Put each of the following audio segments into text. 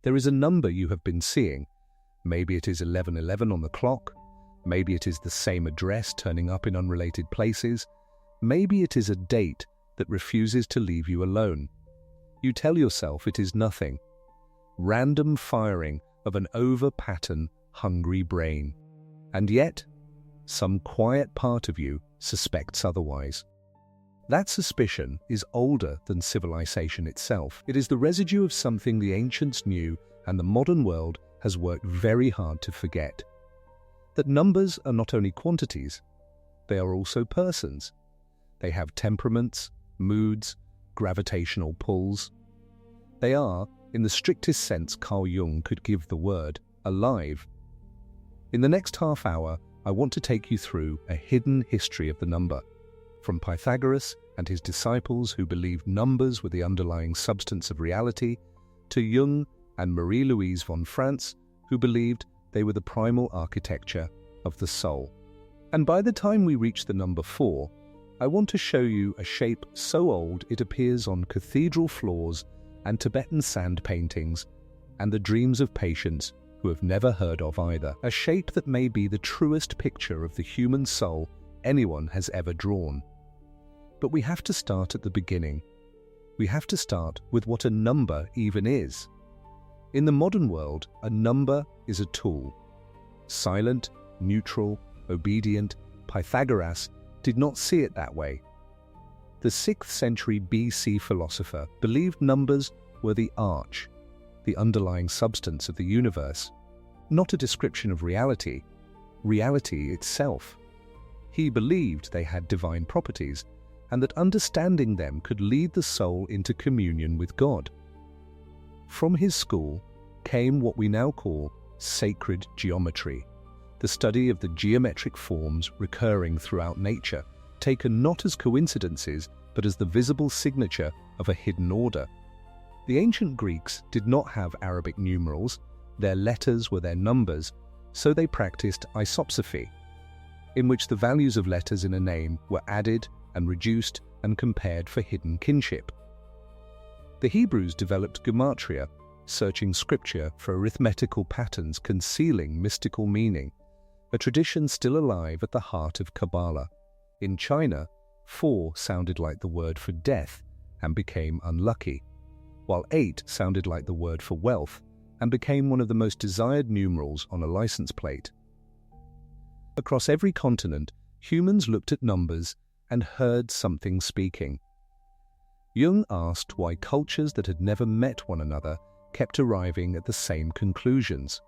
There is a number you have been seeing. Maybe it is 1111 on the clock. Maybe it is the same address turning up in unrelated places. Maybe it is a date that refuses to leave you alone. You tell yourself it is nothing. Random firing of an over-pattern, hungry brain. And yet, some quiet part of you suspects otherwise. That suspicion is older than civilization itself. It is the residue of something the ancients knew and the modern world has worked very hard to forget. That numbers are not only quantities, they are also persons. They have temperaments, moods, gravitational pulls. They are, in the strictest sense Carl Jung could give the word, alive. In the next half hour, I want to take you through a hidden history of the number, from Pythagoras and his disciples who believed numbers were the underlying substance of reality, to Jung and Marie-Louise von Franz, who believed they were the primal architecture of the soul. And by the time we reach the number 4, I want to show you a shape so old it appears on cathedral floors and Tibetan sand paintings, and the dreams of patients who have never heard of either. A shape that may be the truest picture of the human soul anyone has ever drawn. But we have to start at the beginning. We have to start with what a number even is. In the modern world, a number is a tool. Silent, neutral, obedient, Pythagoras did not see it that way. The 6th century BC philosopher believed numbers were the arch, the underlying substance of the universe, not a description of reality, reality itself. He believed they had divine properties, and that understanding them could lead the soul into communion with God. From his school came what we now call sacred geometry, the study of the geometric forms recurring throughout nature, taken not as coincidences, but as the visible signature of a hidden order. The ancient Greeks did not have Arabic numerals, their letters were their numbers, so they practiced isopsephy, in which the values of letters in a name were added and reduced and compared for hidden kinship. The Hebrews developed gematria, searching scripture for arithmetical patterns concealing mystical meaning, a tradition still alive at the heart of Kabbalah. In China, 4 sounded like the word for death and became unlucky, while 8 sounded like the word for wealth and became one of the most desired numerals on a license plate. Across every continent, humans looked at numbers and heard something speaking. Jung asked why cultures that had never met one another kept arriving at the same conclusions.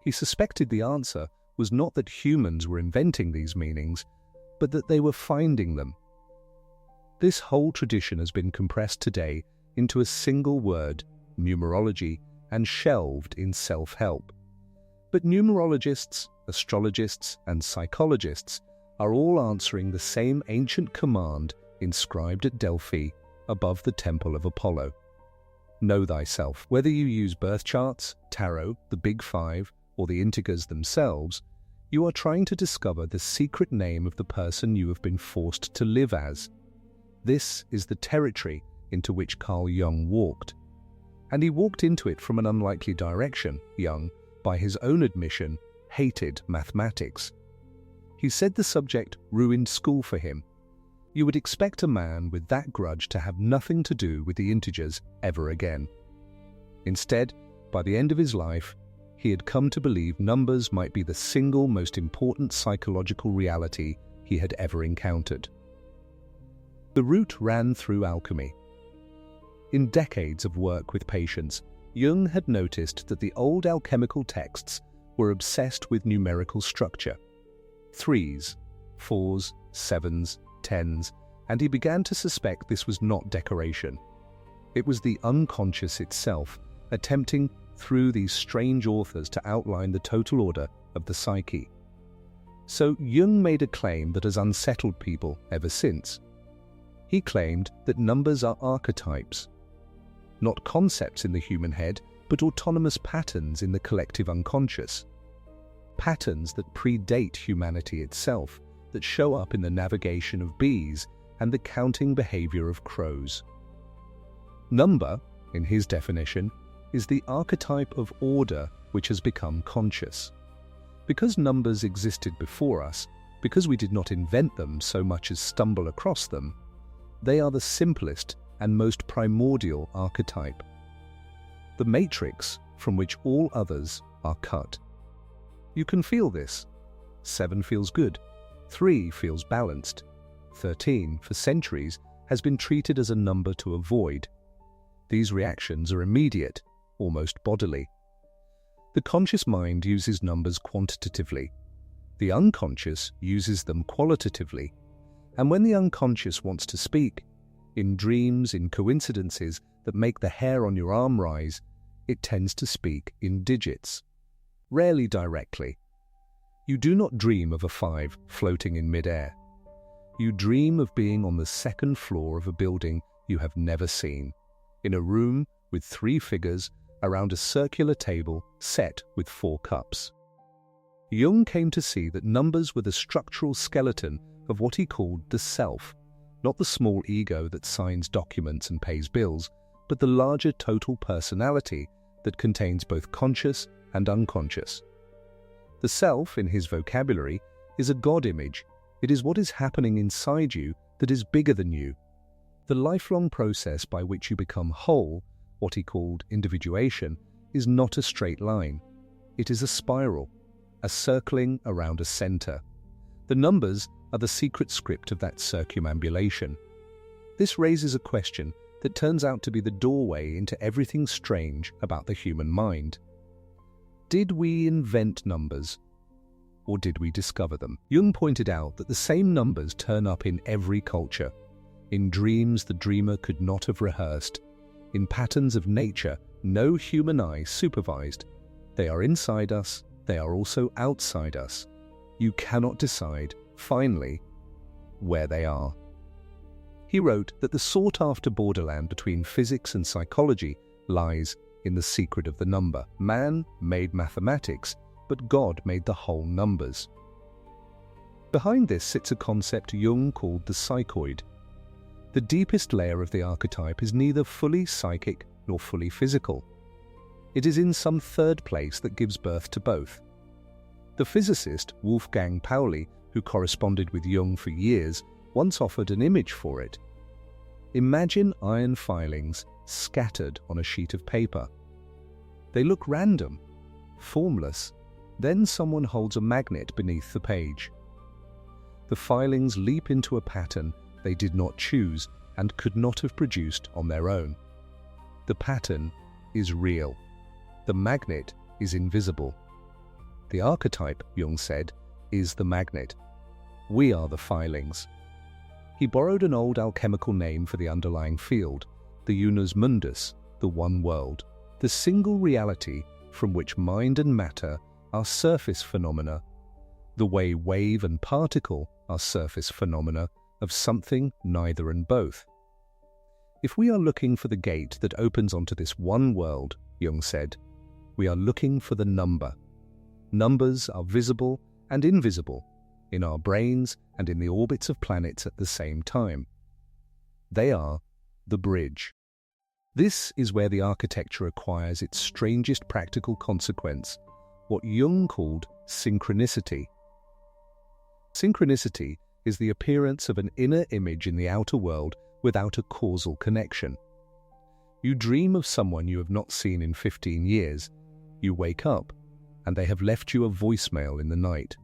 He suspected the answer was not that humans were inventing these meanings, but that they were finding them. This whole tradition has been compressed today into a single word, numerology, and shelved in self-help. But numerologists, astrologists, and psychologists are all answering the same ancient command inscribed at Delphi above the Temple of Apollo. Know thyself. Whether you use birth charts, tarot, the Big Five, or the integers themselves, you are trying to discover the secret name of the person you have been forced to live as. This is the territory into which Carl Jung walked. And he walked into it from an unlikely direction. Jung, by his own admission, hated mathematics. He said the subject ruined school for him. You would expect a man with that grudge to have nothing to do with the integers ever again. Instead, by the end of his life, he had come to believe numbers might be the single most important psychological reality he had ever encountered. The route ran through alchemy. In decades of work with patients, Jung had noticed that the old alchemical texts were obsessed with numerical structure. 3s, 4s, 7s, 10s, and he began to suspect this was not decoration. It was the unconscious itself, attempting through these strange authors to outline the total order of the psyche. So Jung made a claim that has unsettled people ever since. He claimed that numbers are archetypes, not concepts in the human head, but autonomous patterns in the collective unconscious. Patterns that predate humanity itself, that show up in the navigation of bees and the counting behavior of crows. Number, in his definition, is the archetype of order which has become conscious. Because numbers existed before us, because we did not invent them so much as stumble across them, they are the simplest and most primordial archetype. The matrix from which all others are cut. You can feel this. 7 feels good. 3 feels balanced. 13, for centuries, has been treated as a number to avoid. These reactions are immediate, almost bodily. The conscious mind uses numbers quantitatively. The unconscious uses them qualitatively. And when the unconscious wants to speak, in dreams, in coincidences that make the hair on your arm rise, it tends to speak in digits. Rarely directly. You do not dream of a 5 floating in mid-air. You dream of being on the 2nd floor of a building you have never seen, in a room with 3 figures around a circular table set with 4 cups. Jung came to see that numbers were the structural skeleton of what he called the self, not the small ego that signs documents and pays bills, but the larger total personality that contains both conscious and unconscious. The self, in his vocabulary, is a God image. It is what is happening inside you that is bigger than you. The lifelong process by which you become whole, what he called individuation, is not a straight line. It is a spiral, a circling around a center. The numbers are the secret script of that circumambulation. This raises a question that turns out to be the doorway into everything strange about the human mind. Did we invent numbers, or did we discover them? Jung pointed out that the same numbers turn up in every culture. In dreams the dreamer could not have rehearsed. In patterns of nature no human eye supervised. They are inside us, they are also outside us. You cannot decide, finally, where they are. He wrote that the sought-after borderland between physics and psychology lies in the secret of the number. Man made mathematics, but God made the whole numbers. Behind this sits a concept Jung called the psychoid. The deepest layer of the archetype is neither fully psychic nor fully physical. It is in some third place that gives birth to both. The physicist Wolfgang Pauli, who corresponded with Jung for years, once offered an image for it. Imagine iron filings scattered on a sheet of paper. They look random, formless. Then someone holds a magnet beneath the page. The filings leap into a pattern they did not choose and could not have produced on their own. The pattern is real. The magnet is invisible. The archetype, Jung said, is the magnet. We are the filings. He borrowed an old alchemical name for the underlying field, the unus mundus, the one world, the single reality from which mind and matter are surface phenomena, the way wave and particle are surface phenomena of something neither and both. If we are looking for the gate that opens onto this one world, Jung said, we are looking for the number. Numbers are visible and invisible, in our brains and in the orbits of planets at the same time. They are the bridge. This is where the architecture acquires its strangest practical consequence, what Jung called synchronicity. Synchronicity is the appearance of an inner image in the outer world without a causal connection. You dream of someone you have not seen in 15 years. You wake up, and they have left you a voicemail in the night.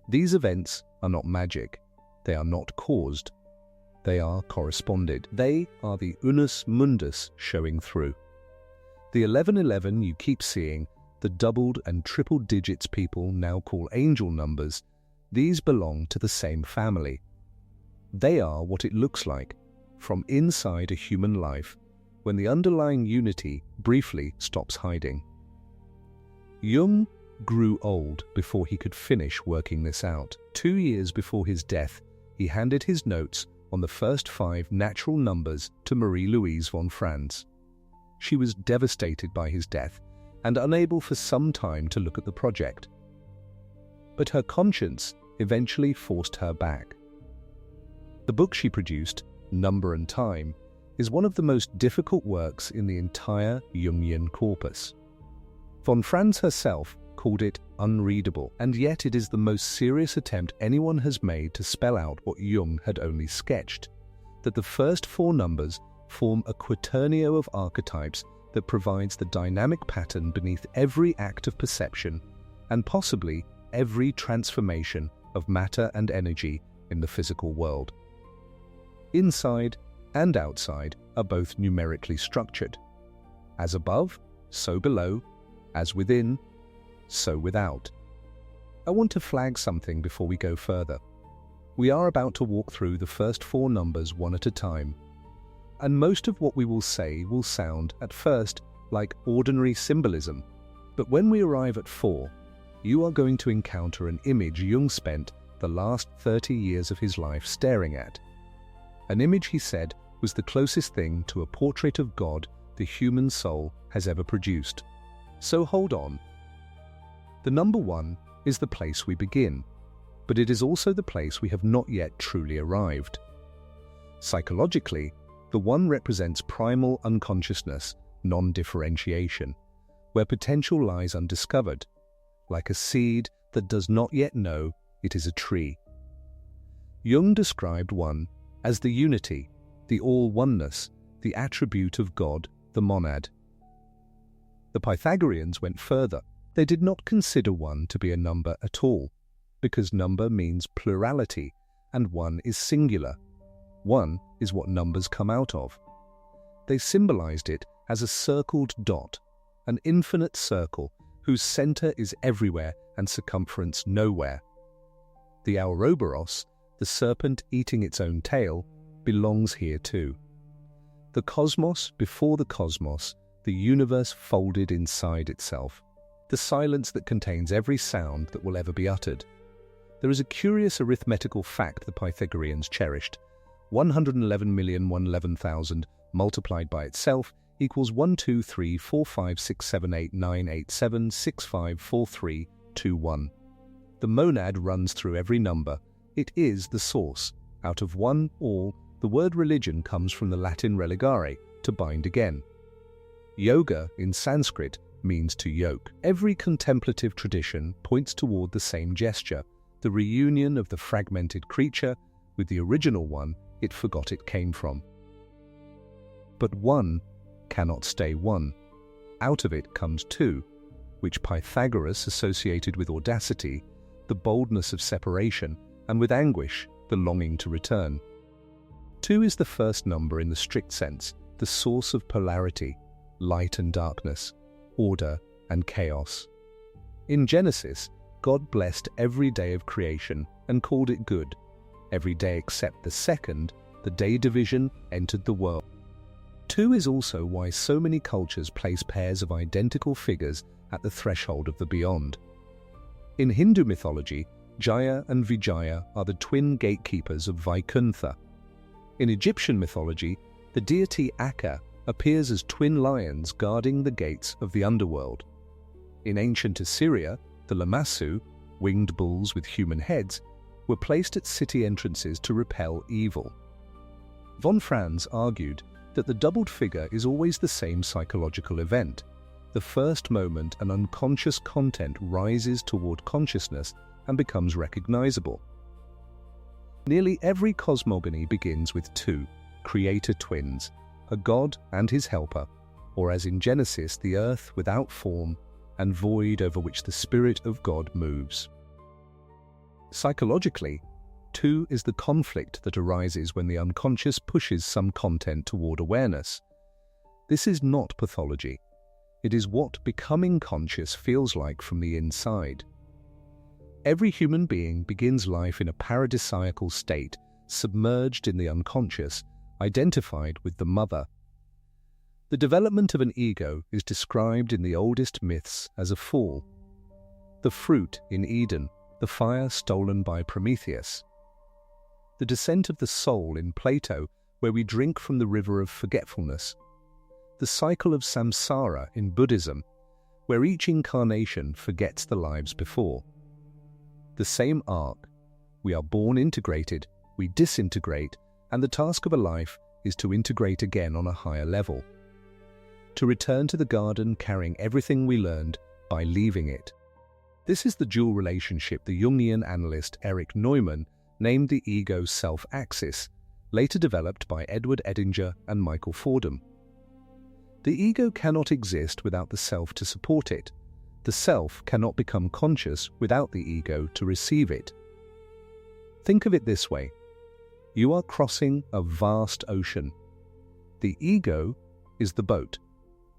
These events are not magic. They are not caused. They are corresponded. They are the unus mundus showing through. The 1111 you keep seeing, the doubled and tripled digits people now call angel numbers, these belong to the same family. They are what it looks like from inside a human life when the underlying unity briefly stops hiding. Jung grew old before he could finish working this out. 2 years before his death, he handed his notes on the first 5 natural numbers to Marie-Louise von Franz. She was devastated by his death and unable for some time to look at the project. But her conscience eventually forced her back. The book she produced, Number and Time, is one of the most difficult works in the entire Jungian corpus. Franz herself called it unreadable, and yet it is the most serious attempt anyone has made to spell out what Jung had only sketched, that the first four numbers form a quaternio of archetypes that provides the dynamic pattern beneath every act of perception and possibly every transformation of matter and energy in the physical world. Inside and outside are both numerically structured. As above, so below, as within, so without. I want to flag something before we go further. We are about to walk through the first four numbers one at a time, and most of what we will say will sound, at first, like ordinary symbolism. But when we arrive at 4, you are going to encounter an image Jung spent the last 30 years of his life staring at. An image, he said, was the closest thing to a portrait of God the human soul has ever produced. So hold on. The number 1 is the place we begin, but it is also the place we have not yet truly arrived. Psychologically, the 1 represents primal unconsciousness, non-differentiation, where potential lies undiscovered, like a seed that does not yet know it is a tree. Jung described 1 as the unity, the all-oneness, the attribute of God, the monad. The Pythagoreans went further. They did not consider 1 to be a number at all, because number means plurality, and 1 is singular. 1 is what numbers come out of. They symbolized it as a circled dot, an infinite circle whose center is everywhere and circumference nowhere. The Ouroboros, the serpent eating its own tail, belongs here too. The cosmos before the cosmos, the universe folded inside itself, the silence that contains every sound that will ever be uttered. There is a curious arithmetical fact the Pythagoreans cherished. 111,111,000 multiplied by itself equals 12345678987654321. The monad runs through every number. It is the source. Out of 1, all, the word religion comes from the Latin religare, to bind again. Yoga, in Sanskrit, means to yoke. Every contemplative tradition points toward the same gesture, the reunion of the fragmented creature with the original one it forgot it came from. But 1 cannot stay 1. Out of it comes 2, which Pythagoras associated with audacity, the boldness of separation, and with anguish, the longing to return. 2 is the first number in the strict sense, the source of polarity, light and darkness, order and chaos. In Genesis, God blessed every day of creation and called it good. Every day except the second, the day division, entered the world. 2 is also why so many cultures place pairs of identical figures at the threshold of the beyond. In Hindu mythology, Jaya and Vijaya are the twin gatekeepers of Vaikuntha. In Egyptian mythology, the deity Akka appears as twin lions guarding the gates of the underworld. In ancient Assyria, the Lamassu, winged bulls with human heads, were placed at city entrances to repel evil. Franz argued that the doubled figure is always the same psychological event, the first moment an unconscious content rises toward consciousness and becomes recognizable. Nearly every cosmogony begins with 2 creator twins, a god and his helper, or as in Genesis, the earth without form and void over which the Spirit of God moves. Psychologically, 2 is the conflict that arises when the unconscious pushes some content toward awareness. This is not pathology. It is what becoming conscious feels like from the inside. Every human being begins life in a paradisiacal state, submerged in the unconscious, identified with the mother. The development of an ego is described in the oldest myths as a fall. The fruit in Eden, the fire stolen by Prometheus. The descent of the soul in Plato, where we drink from the river of forgetfulness. The cycle of samsara in Buddhism, where each incarnation forgets the lives before. The same arc. We are born integrated, we disintegrate, and the task of a life is to integrate again on a higher level. To return to the garden carrying everything we learned by leaving it. This is the dual relationship the Jungian analyst Erich Neumann named the ego-self axis, later developed by Edward Edinger and Michael Fordham. The ego cannot exist without the self to support it. The self cannot become conscious without the ego to receive it. Think of it this way. You are crossing a vast ocean. The ego is the boat.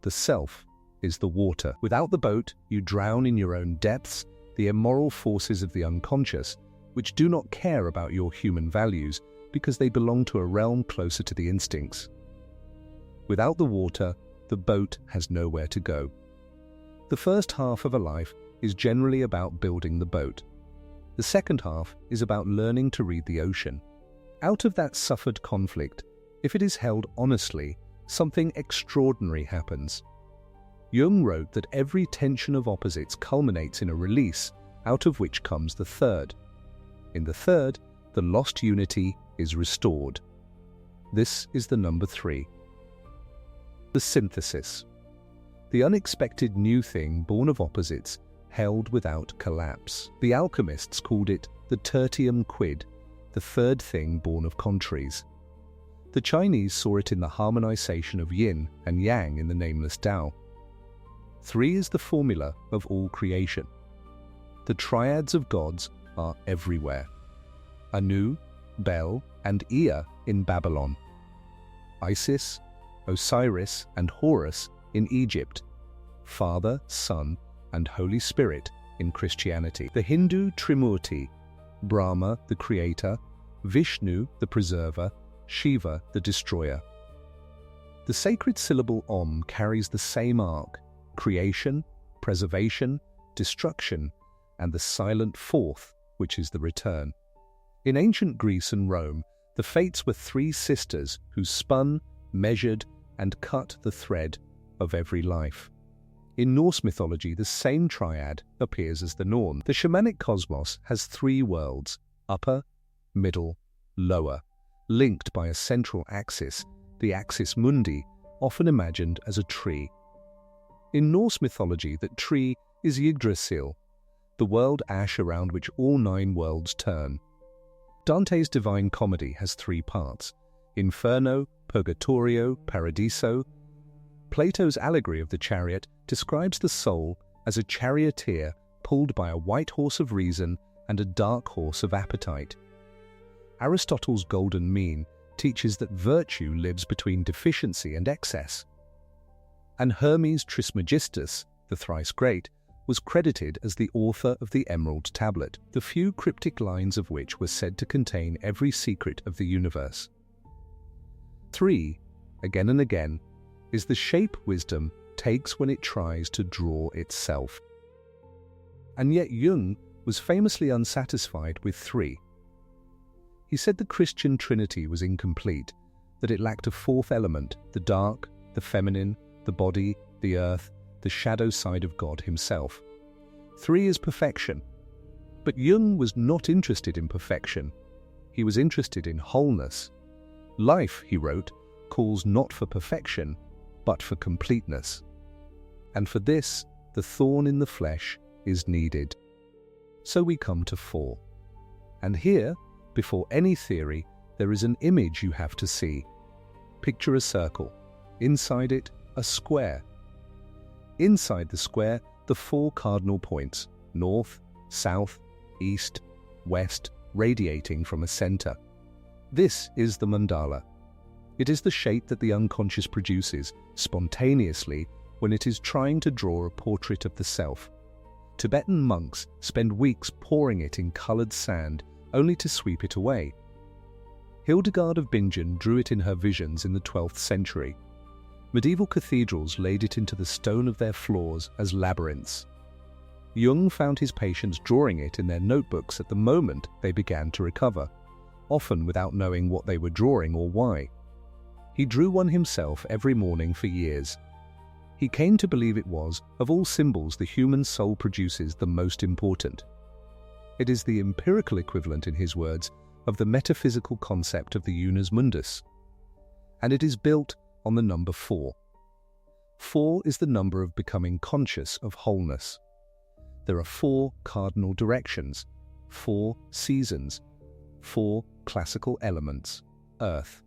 The self is the water. Without the boat, you drown in your own depths, the immoral forces of the unconscious, which do not care about your human values because they belong to a realm closer to the instincts. Without the water, the boat has nowhere to go. The first half of a life is generally about building the boat. The second half is about learning to read the ocean. Out of that suffered conflict, if it is held honestly, something extraordinary happens. Jung wrote that every tension of opposites culminates in a release, out of which comes the third. In the third, the lost unity is restored. This is the number 3. The synthesis. The unexpected new thing born of opposites, held without collapse. The alchemists called it the tertium quid, the third thing born of contraries. The Chinese saw it in the harmonization of yin and yang in the nameless Tao. 3 is the formula of all creation. The triads of gods are everywhere. Anu, Bel, and Ea in Babylon. Isis, Osiris, and Horus in Egypt. Father, Son, and Holy Spirit in Christianity. The Hindu Trimurti, Brahma, the creator, Vishnu, the preserver, Shiva, the destroyer. The sacred syllable Om carries the same arc: creation, preservation, destruction, and the silent fourth, which is the return. In ancient Greece and Rome, the Fates were 3 sisters who spun, measured, and cut the thread of every life. In Norse mythology, the same triad appears as the Norn. The shamanic cosmos has 3 worlds: upper, middle, lower, linked by a central axis, the axis mundi, often imagined as a tree. In Norse mythology, that tree is Yggdrasil, the world ash around which all 9 worlds turn. Dante's Divine Comedy has 3 parts: Inferno, Purgatorio, Paradiso. Plato's allegory of the chariot describes the soul as a charioteer pulled by a white horse of reason and a dark horse of appetite. Aristotle's golden mean teaches that virtue lives between deficiency and excess. And Hermes Trismegistus, the thrice great, was credited as the author of the Emerald Tablet, the few cryptic lines of which were said to contain every secret of the universe. 3, again and again, is the shape wisdom takes when it tries to draw itself. And yet Jung was famously unsatisfied with 3. He said the Christian Trinity was incomplete, that it lacked a 4th element, the dark, the feminine, the body, the earth, the shadow side of God himself. 3 is perfection. But Jung was not interested in perfection. He was interested in wholeness. Life, he wrote, calls not for perfection, but for completeness. And for this, the thorn in the flesh is needed. So we come to 4. And here, before any theory, there is an image you have to see. Picture a circle. Inside it, a square. Inside the square, the 4 cardinal points: north, south, east, west, radiating from a center. This is the mandala. It is the shape that the unconscious produces spontaneously when it is trying to draw a portrait of the self. Tibetan monks spend weeks pouring it in colored sand only to sweep it away. Hildegard of Bingen drew it in her visions in the 12th century. Medieval cathedrals laid it into the stone of their floors as labyrinths. Jung found his patients drawing it in their notebooks at the moment they began to recover, often without knowing what they were drawing or why. He drew one himself every morning for years. He came to believe it was, of all symbols the human soul produces, the most important. It is the empirical equivalent, in his words, of the metaphysical concept of the unus mundus. and it is built on the number 4. 4 is the number of becoming conscious of wholeness. There are 4 cardinal directions, 4 seasons, 4 classical elements: earth,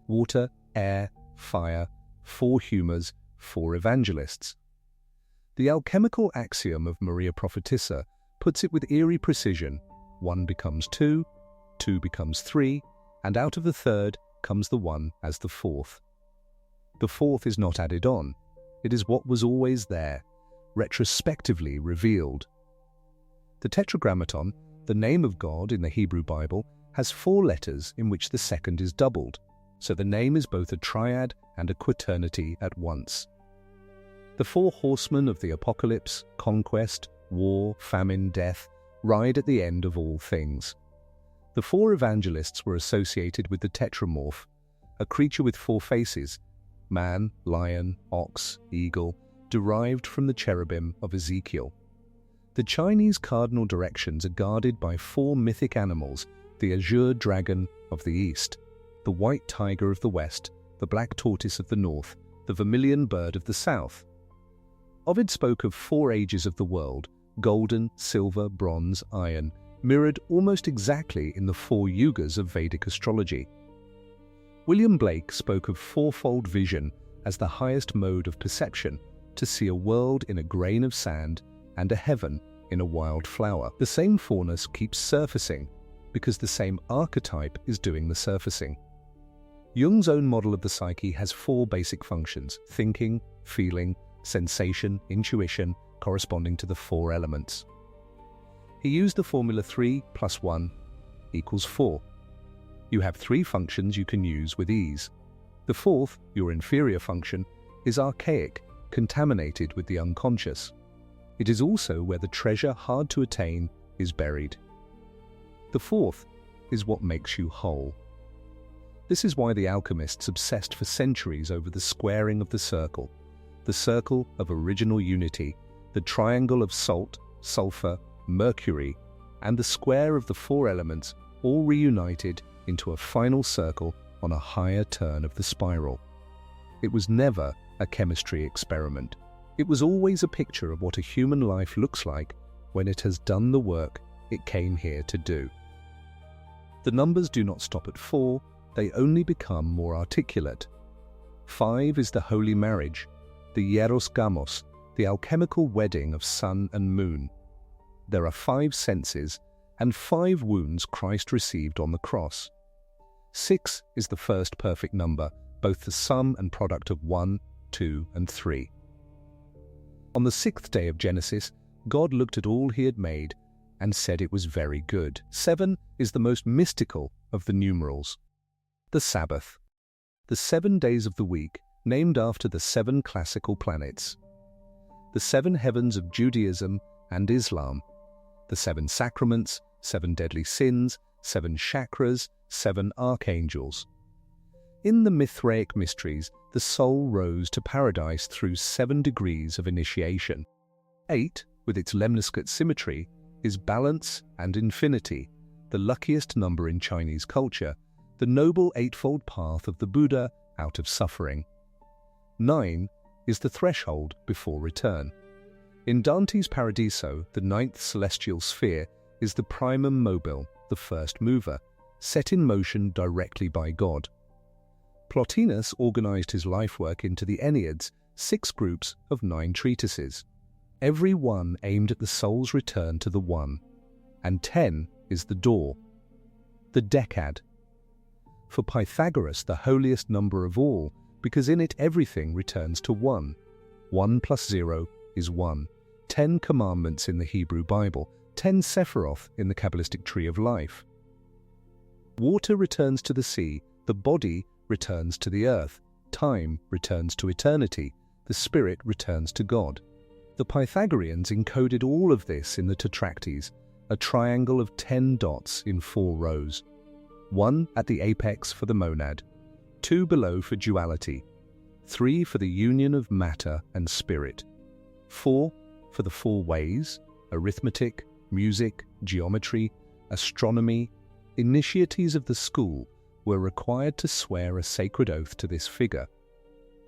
water, air, fire, 4 humors, 4 evangelists. The alchemical axiom of Maria Prophetessa puts it with eerie precision: 1 becomes 2, 2 becomes 3, and out of the third comes the 1 as the 4th. The 4th is not added on, it is what was always there, retrospectively revealed. The Tetragrammaton, the name of God in the Hebrew Bible, has 4 letters in which the second is doubled, so the name is both a triad and a quaternity at once. The 4 horsemen of the apocalypse, conquest, war, famine, death, ride at the end of all things. The 4 evangelists were associated with the tetramorph, a creature with 4 faces: man, lion, ox, eagle, derived from the cherubim of Ezekiel. The Chinese cardinal directions are guarded by 4 mythic animals: the azure dragon of the east, the white tiger of the west, the black tortoise of the north, the vermilion bird of the south. Ovid spoke of 4 ages of the world: golden, silver, bronze, iron, mirrored almost exactly in the 4 yugas of Vedic astrology. William Blake spoke of 4-fold vision as the highest mode of perception, to see a world in a grain of sand and a heaven in a wild flower. The same fourness keeps surfacing because the same archetype is doing the surfacing. Jung's own model of the psyche has 4 basic functions: thinking, feeling, sensation, intuition, corresponding to the 4 elements. He used the formula 3 + 1 = 4. You have 3 functions you can use with ease. The 4th, your inferior function, is archaic, contaminated with the unconscious. It is also where the treasure hard to attain is buried. The 4th is what makes you whole. This is why the alchemists obsessed for centuries over the squaring of the circle of original unity, the triangle of salt, sulfur, mercury, and the square of the 4 elements, all reunited into a final circle on a higher turn of the spiral. It was never a chemistry experiment. It was always a picture of what a human life looks like when it has done the work it came here to do. The numbers do not stop at 4, they only become more articulate. 5 is the holy marriage, the hieros gamos, the alchemical wedding of sun and moon. There are 5 senses and 5 wounds Christ received on the cross. 6 is the first perfect number, both the sum and product of 1, 2, and 3. On the 6th day of Genesis, God looked at all he had made and said it was very good. 7 is the most mystical of the numerals. The Sabbath. The 7 days of the week, named after the 7 classical planets. The 7 heavens of Judaism and Islam. The 7 sacraments, 7 deadly sins, 7 chakras, 7 archangels. In the Mithraic mysteries, the soul rose to paradise through 7 degrees of initiation. 8, with its lemniscate symmetry, is balance and infinity, the luckiest number in Chinese culture, the noble 8-fold path of the Buddha out of suffering. 9 is the threshold before return. In Dante's Paradiso, the 9th celestial sphere is the primum mobile, the first mover, set in motion directly by God. Plotinus organized his lifework into the Enneads, 6 groups of 9 treatises. Every one aimed at the soul's return to the One, and 10 is the door. The Decad. For Pythagoras, the holiest number of all, because in it everything returns to 1. 1 + 0 is 1. 10 commandments in the Hebrew Bible, 10 Sephiroth in the Kabbalistic tree of life. Water returns to the sea, the body returns to the earth, time returns to eternity, the spirit returns to God. The Pythagoreans encoded all of this in the Tetractes, a triangle of 10 dots in 4 rows. 1 at the apex for the monad, 2 below for duality, 3 for the union of matter and spirit, 4 for the 4 ways, arithmetic, music, geometry, astronomy, initiates of the school, were required to swear a sacred oath to this figure,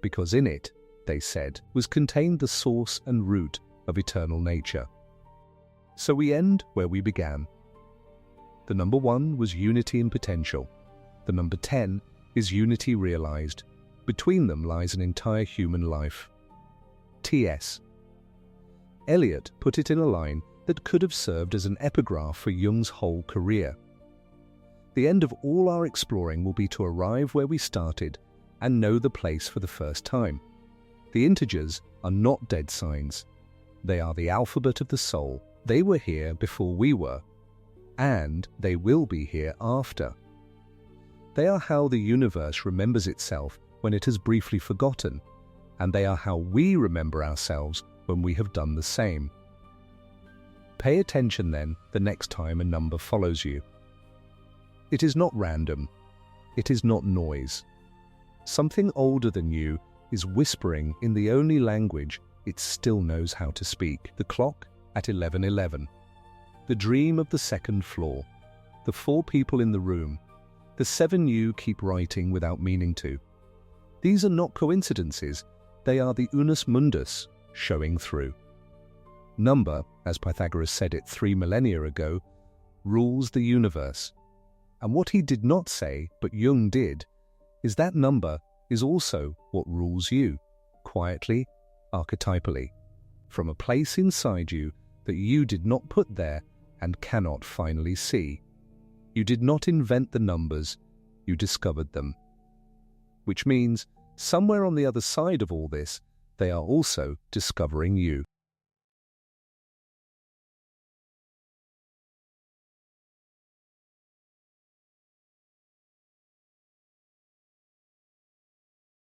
because in it, they said, was contained the source and root of eternal nature. So we end where we began. The number 1 was unity in potential. The number 10 is unity realized. Between them lies an entire human life. T.S. Eliot put it in a line that could have served as an epigraph for Jung's whole career. The end of all our exploring will be to arrive where we started and know the place for the first time. The integers are not dead signs. They are the alphabet of the soul. They were here before we were, and they will be here after. They are how the universe remembers itself when it has briefly forgotten, and they are how we remember ourselves when we have done the same. Pay attention then the next time a number follows you. It is not random. It is not noise. Something older than you is whispering in the only language it still knows how to speak. The clock at 11:11. The dream of the second floor. The 4 people in the room. The 7 you keep writing without meaning to. These are not coincidences. They are the unus mundus showing through. Number, as Pythagoras said it 3 millennia ago, rules the universe. And what he did not say, but Jung did, is that number is also what rules you, quietly, archetypally, from a place inside you that you did not put there and cannot finally see. You did not invent the numbers, you discovered them. Which means, somewhere on the other side of all this, they are also discovering you.